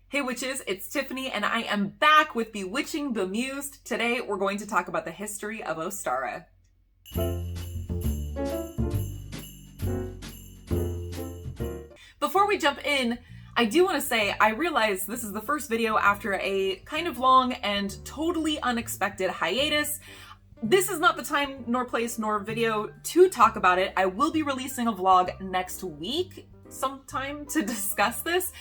Hey witches, it's Tiffany and I am back with Bewitching.Bemused. Today we're going to talk about the history of Ostara. Before we jump in, I do want to say I realize this is the first video after a kind of long and totally unexpected hiatus. This is not the time, nor place, nor video to talk about it. I will be releasing a vlog next week sometime to discuss this,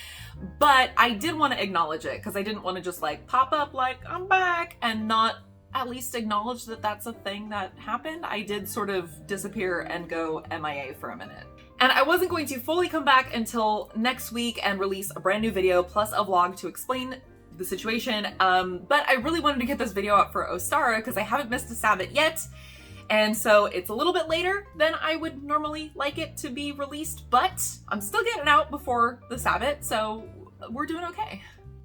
but I did want to acknowledge it because I didn't want to just like pop up like I'm back and not at least acknowledge that that's a thing that happened. I did sort of disappear and go MIA for a minute. And I wasn't going to fully come back until next week and release a brand new video plus a vlog to explain the situation. But I really wanted to get this video up for Ostara because I haven't missed a Sabbath yet. And so it's a little bit later than I would normally like it to be released, but I'm still getting out before the Sabbath, so we're doing okay.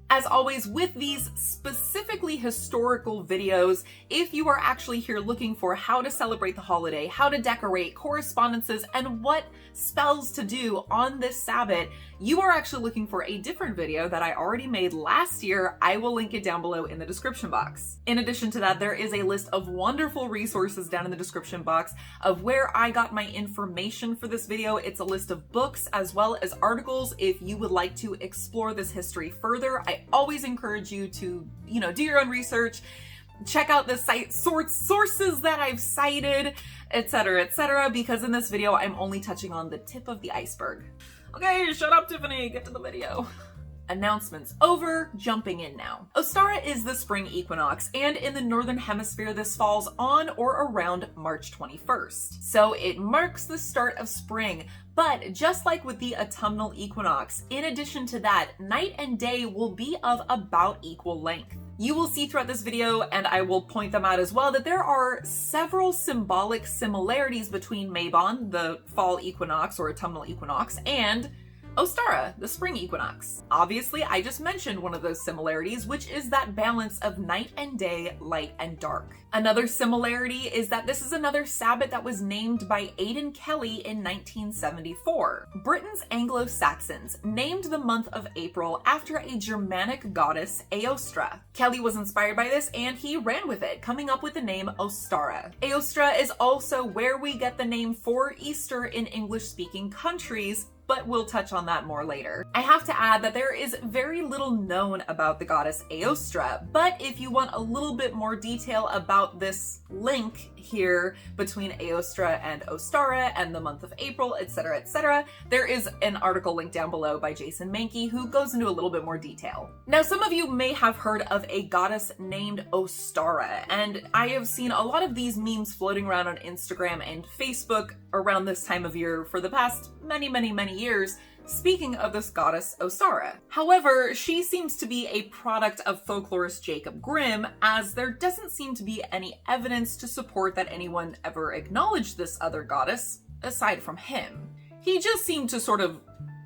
As always, with these specifically historical videos, if you are actually here looking for how to celebrate the holiday, how to decorate, correspondences, and what spells to do on this Sabbath, you are actually looking for a different video that I already made last year. I will link it down below in the description box. In addition to that, there is a list of wonderful resources down in the description box of where I got my information for this video. It's a list of books as well as articles if you would like to explore this history further. I always encourage you to, do your own research, check out the site sources that I've cited, etc., because in this video, I'm only touching on the tip of the iceberg. Okay, shut up, Tiffany, get to the video. Announcements over, jumping in now. Ostara is the spring equinox, and in the northern hemisphere, this falls on or around March 21st. So it marks the start of spring, but just like with the autumnal equinox, in addition to that, night and day will be of about equal length. You will see throughout this video, and I will point them out as well, that there are several symbolic similarities between Mabon, the fall equinox or autumnal equinox, and Ostara, the spring equinox. Obviously, I just mentioned one of those similarities, which is that balance of night and day, light and dark. Another similarity is that this is another Sabbath that was named by Aidan Kelly in 1974. Britain's Anglo-Saxons named the month of April after a Germanic goddess, Eostra. Kelly was inspired by this and he ran with it, coming up with the name Ostara. Eostra is also where we get the name for Easter in English-speaking countries, but we'll touch on that more later. I have to add that there is very little known about the goddess Eostra, but if you want a little bit more detail about this link here between Eostra and Ostara and the month of April, etc., there is an article linked down below by Jason Mankey who goes into a little bit more detail. Now, some of you may have heard of a goddess named Ostara, and I have seen a lot of these memes floating around on Instagram and Facebook around this time of year for the past many years, speaking of this goddess Ostara. However, she seems to be a product of folklorist Jacob Grimm, as there doesn't seem to be any evidence to support that anyone ever acknowledged this other goddess aside from him. He just seemed to sort of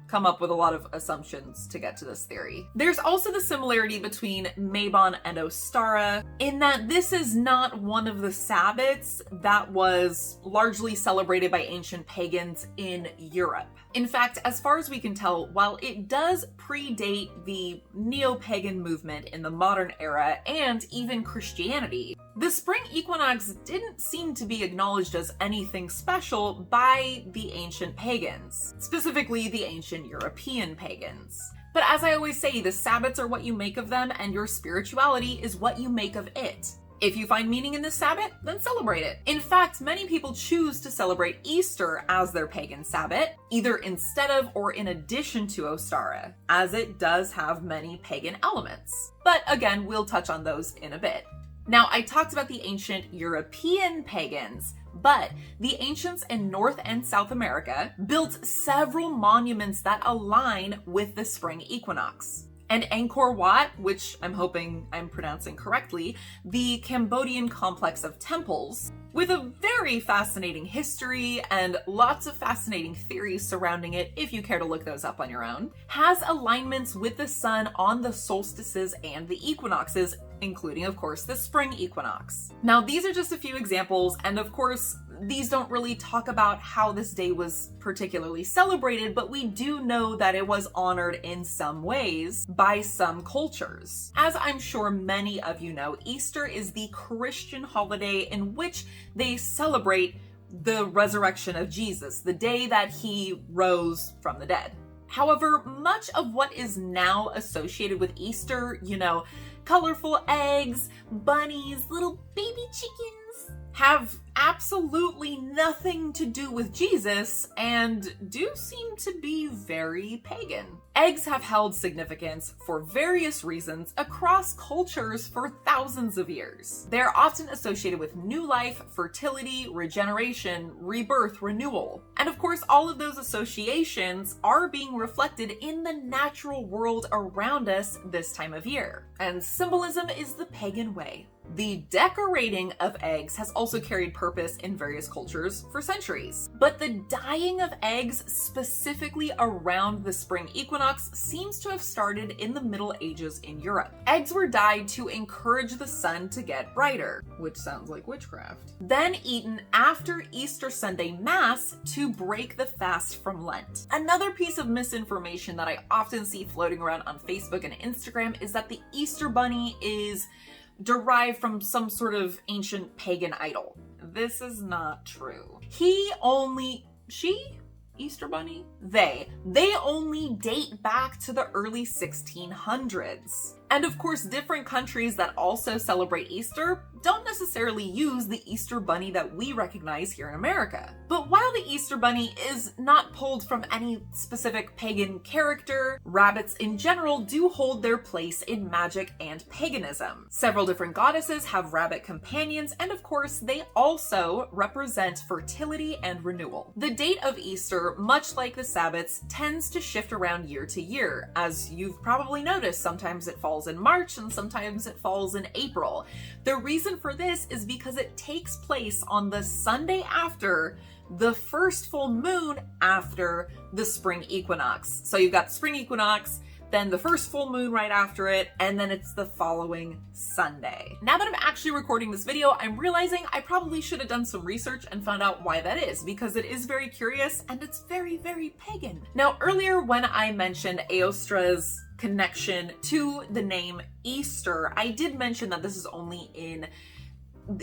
come up with a lot of assumptions to get to this theory. There's also the similarity between Mabon and Ostara in that this is not one of the Sabbaths that was largely celebrated by ancient pagans in Europe. In fact, as far as we can tell, while it does predate the neo-pagan movement in the modern era and even Christianity, the spring equinox didn't seem to be acknowledged as anything special by the ancient pagans, specifically the ancient European pagans. But as I always say, the Sabbaths are what you make of them, and your spirituality is what you make of it. If you find meaning in this Sabbath, then celebrate it. In fact, many people choose to celebrate Easter as their pagan Sabbath, either instead of or in addition to Ostara, as it does have many pagan elements. But again, we'll touch on those in a bit. Now, I talked about the ancient European pagans, but the ancients in North and South America built several monuments that align with the spring equinox. And Angkor Wat, which I'm hoping I'm pronouncing correctly, the Cambodian complex of temples, with a very fascinating history and lots of fascinating theories surrounding it if you care to look those up on your own, has alignments with the sun on the solstices and the equinoxes, including, of course, the spring equinox. Now, these are just a few examples, and of course, these don't really talk about how this day was particularly celebrated, but we do know that it was honored in some ways by some cultures. As I'm sure many of you know, Easter is the Christian holiday in which they celebrate the resurrection of Jesus, the day that he rose from the dead. However, much of what is now associated with Easter, colorful eggs, bunnies, little baby chickens, have absolutely nothing to do with Jesus and do seem to be very pagan. Eggs have held significance for various reasons across cultures for thousands of years. They're often associated with new life, fertility, regeneration, rebirth, renewal. And of course, all of those associations are being reflected in the natural world around us this time of year. And symbolism is the pagan way. The decorating of eggs has also carried purpose in various cultures for centuries. But the dyeing of eggs specifically around the spring equinox seems to have started in the Middle Ages in Europe. Eggs were dyed to encourage the sun to get brighter, which sounds like witchcraft. Then eaten after Easter Sunday Mass to break the fast from Lent. Another piece of misinformation that I often see floating around on Facebook and Instagram is that the Easter Bunny is derived from some sort of ancient pagan idol. This is not true. Easter Bunny? They only date back to the early 1600s. And of course, different countries that also celebrate Easter don't necessarily use the Easter Bunny that we recognize here in America. But while the Easter Bunny is not pulled from any specific pagan character, rabbits in general do hold their place in magic and paganism. Several different goddesses have rabbit companions, and of course, they also represent fertility and renewal. The date of Easter, much like the Sabbats, tends to shift around year to year. As you've probably noticed, sometimes it falls in March and sometimes it falls in April. The reason for this is because it takes place on the Sunday after the first full moon after the spring equinox. So you've got the spring equinox, then the first full moon right after it, and then it's the following Sunday. Now that I'm actually recording this video, I'm realizing I probably should have done some research and found out why that is, because it is very curious and it's very, very pagan. Now, earlier when I mentioned Ostra's connection to the name Easter, I did mention that this is only in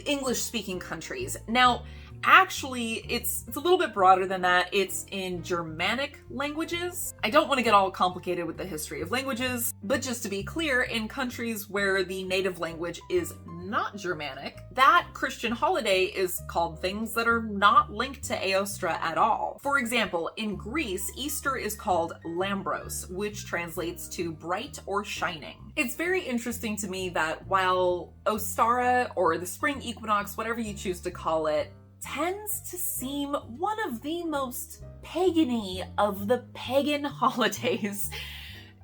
English-speaking countries. Now, actually, it's a little bit broader than that. It's in Germanic languages. I don't want to get all complicated with the history of languages, but just to be clear, in countries where the native language is not Germanic, that Christian holiday is called things that are not linked to Eostra at all. For example, in Greece, Easter is called Lambros, which translates to bright or shining. It's very interesting to me that while Ostara, or the spring equinox, whatever you choose to call it, tends to seem one of the most pagan-y of the pagan holidays,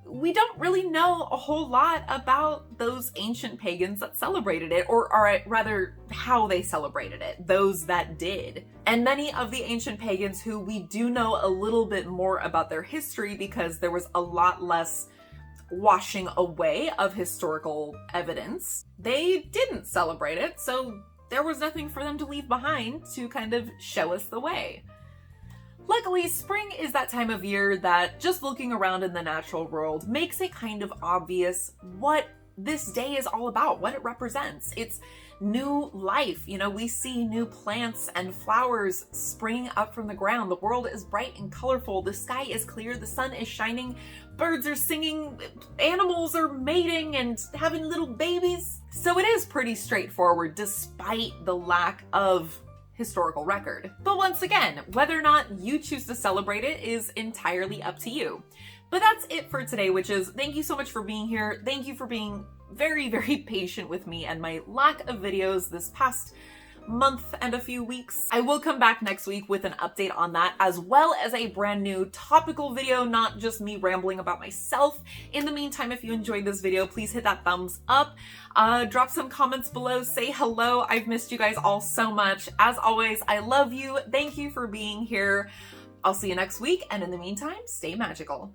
we don't really know a whole lot about those ancient pagans that celebrated it, or rather how they celebrated it, those that did. And many of the ancient pagans who we do know a little bit more about their history because there was a lot less washing away of historical evidence, they didn't celebrate it, so there was nothing for them to leave behind to kind of show us the way. Luckily, spring is that time of year that just looking around in the natural world makes it kind of obvious what this day is all about, what it represents. It's new life. We see new plants and flowers spring up from the ground. The world is bright and colorful. The sky is clear. The sun is shining. Birds are singing. Animals are mating and having little babies. So it is pretty straightforward despite the lack of historical record. But once again, whether or not you choose to celebrate it is entirely up to you. But that's it for today, witches. Thank you so much for being here. Thank you for being very, very patient with me and my lack of videos this past month and a few weeks. I will come back next week with an update on that, as well as a brand new topical video, not just me rambling about myself. In the meantime, if you enjoyed this video, please hit that thumbs up, drop some comments below, say hello. I've missed you guys all so much. As always, I love you. Thank you for being here. I'll see you next week, and in the meantime, stay magical.